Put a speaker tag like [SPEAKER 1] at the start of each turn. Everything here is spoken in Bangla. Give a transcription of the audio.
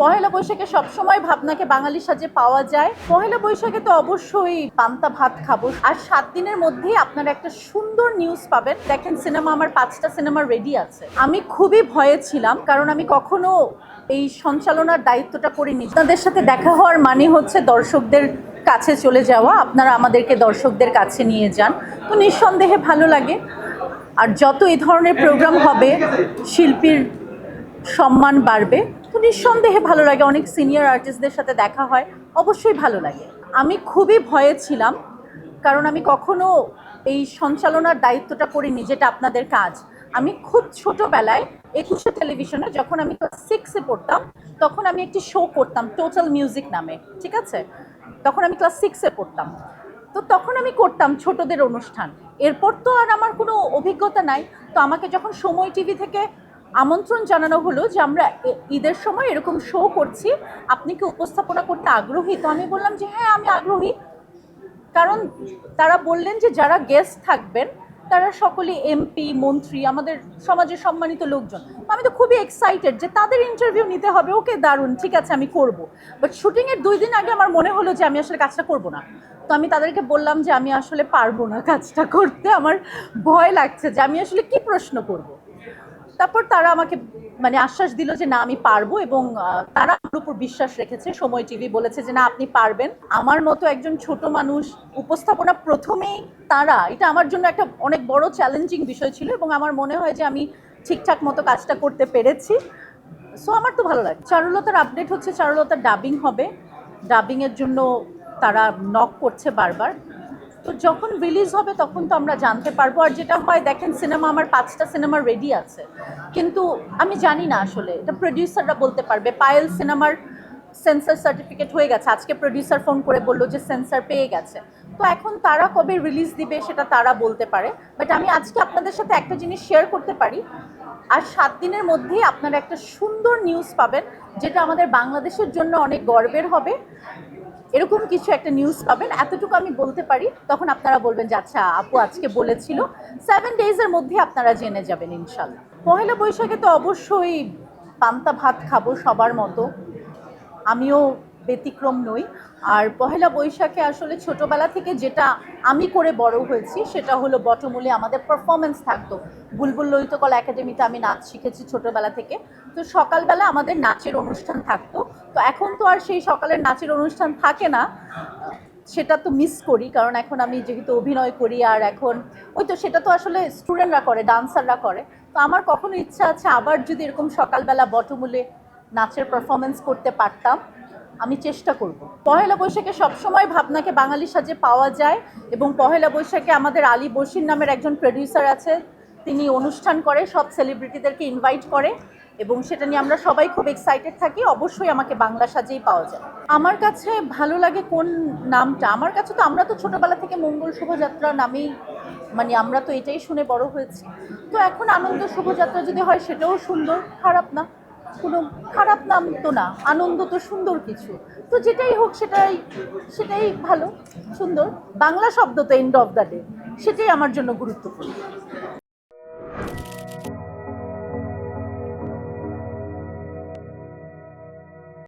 [SPEAKER 1] পহেলা বৈশাখে সবসময় ভাবনাকে বাঙালির সাজে পাওয়া যায়। পহেলা বৈশাখে তো অবশ্যই পান্তা ভাত খাবো। আর 7 দিনের মধ্যেই আপনারা একটা সুন্দর নিউজ পাবেন। দেখেন, সিনেমা আমার 5টা সিনেমা রেডি আছে। আমি খুবই ভয়ে ছিলাম, কারণ আমি কখনো এই সঞ্চালনার দায়িত্বটা করিনি। আপনাদের সাথে দেখা হওয়ার মানে হচ্ছে দর্শকদের কাছে চলে যাওয়া। আপনারা আমাদেরকে দর্শকদের কাছে নিয়ে যান, তো নিঃসন্দেহে ভালো লাগে। আর যত এই ধরনের প্রোগ্রাম হবে, শিল্পীর সম্মান বাড়বে, তো নিঃসন্দেহে ভালো লাগে। অনেক সিনিয়র আর্টিস্টদের সাথে দেখা হয়, অবশ্যই ভালো লাগে। আমি খুবই ভয়ে ছিলাম, কারণ আমি কখনো এই সঞ্চালনার দায়িত্বটা করিনি, যেটা আপনাদের কাজ। আমি খুব ছোটবেলায় 21শে টেলিভিশনে, যখন আমি ক্লাস 6-এ পড়তাম, তখন আমি একটি শো করতাম টোটাল মিউজিক নামে, ঠিক আছে? তখন আমি ক্লাস 6-এ পড়তাম। তো তখন আমি করতাম ছোটদের অনুষ্ঠান। এরপর তো আর আমার কোনো অভিজ্ঞতা নাই। তো আমাকে যখন সময় টিভি থেকে আমন্ত্রণ জানানো হলো যে আমরা ঈদের সময় এরকম শো করছি, আপনি কি উপস্থাপনা করতে আগ্রহী? তো আমি বললাম যে হ্যাঁ, আমি আগ্রহী। কারণ তারা বললেন যে যারা গেস্ট থাকবেন তারা সকলেই এমপি, মন্ত্রী, আমাদের সমাজের সম্মানিত লোকজন। আমি তো খুবই এক্সাইটেড যে তাদের ইন্টারভিউ নিতে হবে। ওকে, দারুণ, ঠিক আছে, আমি করব। বাট শুটিংয়ের 2 দিন আগে আমার মনে হলো যে আমি আসলে কাজটা করব না। তো আমি তাদেরকে বললাম যে আমি আসলে পারবো না কাজটা করতে, আমার ভয় লাগছে যে আমি আসলে কি প্রশ্ন করব। তারপর তারা আমাকে আশ্বাস দিল যে না, আমি পারবো, এবং তারা আমার উপর বিশ্বাস রেখেছে। সময় টিভি বলেছে যে না, আপনি পারবেন। আমার মতো একজন ছোট মানুষ উপস্থাপনা প্রথমেই তারা, এটা আমার জন্য একটা অনেক বড় চ্যালেঞ্জিং বিষয় ছিল, এবং আমার মনে হয় যে আমি ঠিকঠাক মতো কাজটা করতে পেরেছি। সো আমার তো ভালো লাগে। চারুলতার আপডেট হচ্ছে, চারুলতার ডাবিং হবে। ডাবিংয়ের জন্য তারা নক করছে বারবার। তো যখন রিলিজ হবে তখন তো আমরা জানতে পারবো। আর যেটা হয়, দেখেন, সিনেমা আমার 5টা সিনেমা রেডি আছে, কিন্তু আমি জানি না আসলে, এটা প্রডিউসাররা বলতে পারবে। পায়েল সিনেমার সেন্সর সার্টিফিকেট হয়ে গেছে, আজকে প্রডিউসার ফোন করে বললো যে সেন্সর পেয়ে গেছে। তো এখন তারা কবে রিলিজ দিবে সেটা তারা বলতে পারে। বাট আমি আজকে আপনাদের সাথে একটা জিনিস শেয়ার করতে পারি, আর 7 দিনের মধ্যেই আপনারা একটা সুন্দর নিউজ পাবেন, যেটা আমাদের বাংলাদেশের জন্য অনেক গর্বের হবে। এরকম কিছু একটা নিউজ পাবেন, এতটুকু আমি বলতে পারি। তখন আপনারা বলবেন যে আচ্ছা, আপু আজকে বলেছিল। 7 ডেজের মধ্যে আপনারা জেনে যাবেন ইনশাল্লাহ। পহেলা বৈশাখে তো অবশ্যই পান্তা ভাত খাবো সবার মতো, আমিও ব্যতিক্রম নই। আর পহেলা বৈশাখে আসলে ছোটবেলা থেকে যেটা আমি করে বড় হয়েছি, সেটা হলো বটমূলে আমাদের পারফরমেন্স থাকতো। বুলবুল ললিতকলা একাডেমিতে আমি নাচ শিখেছি ছোটবেলা থেকে। তো সকালবেলা আমাদের নাচের অনুষ্ঠান থাকতো। তো এখন তো আর সেই সকালের নাচের অনুষ্ঠান থাকে না, সেটা তো মিস করি। কারণ এখন আমি যেহেতু অভিনয় করি, আর এখন ওই তো সেটা তো আসলে স্টুডেন্টরা করে, ডান্সাররা করে। তো আমার কখনো ইচ্ছা আছে আবার যদি এরকম সকালবেলা বটমূলে নাচের পারফরমেন্স করতে পারতাম। আমি চেষ্টা করব। পহেলা বৈশাখে সবসময় ভাবনাকে বাঙালির সাজে পাওয়া যায়, এবং পহেলা বৈশাখে আমাদের আলী বশির নামের একজন প্রডিউসার আছে, তিনি অনুষ্ঠান করে, সব সেলিব্রিটিদেরকে ইনভাইট করে, এবং সেটা নিয়ে আমরা সবাই খুব এক্সাইটেড থাকি। অবশ্যই আমাকে বাংলা সাজেই পাওয়া যায়। আমার কাছে ভালো লাগে কোন নামটা? আমার কাছে তো, আমরা তো ছোটবেলা থেকে মঙ্গল শোভাযাত্রা নামেই, আমরা তো এটাই শুনে বড় হয়েছি। তো এখন আনন্দ শোভাযাত্রা যদি হয়, সেটাও সুন্দর, খারাপ না। কোনো খারাপ নাম তো না, আনন্দ তো সুন্দর কিছু। তো যেটাই হোক, সেটাই সেটাই ভালো, সুন্দর। বাংলা শব্দ তো এন্ড অফ দ্য ডে, সেটাই আমার জন্য গুরুত্বপূর্ণ।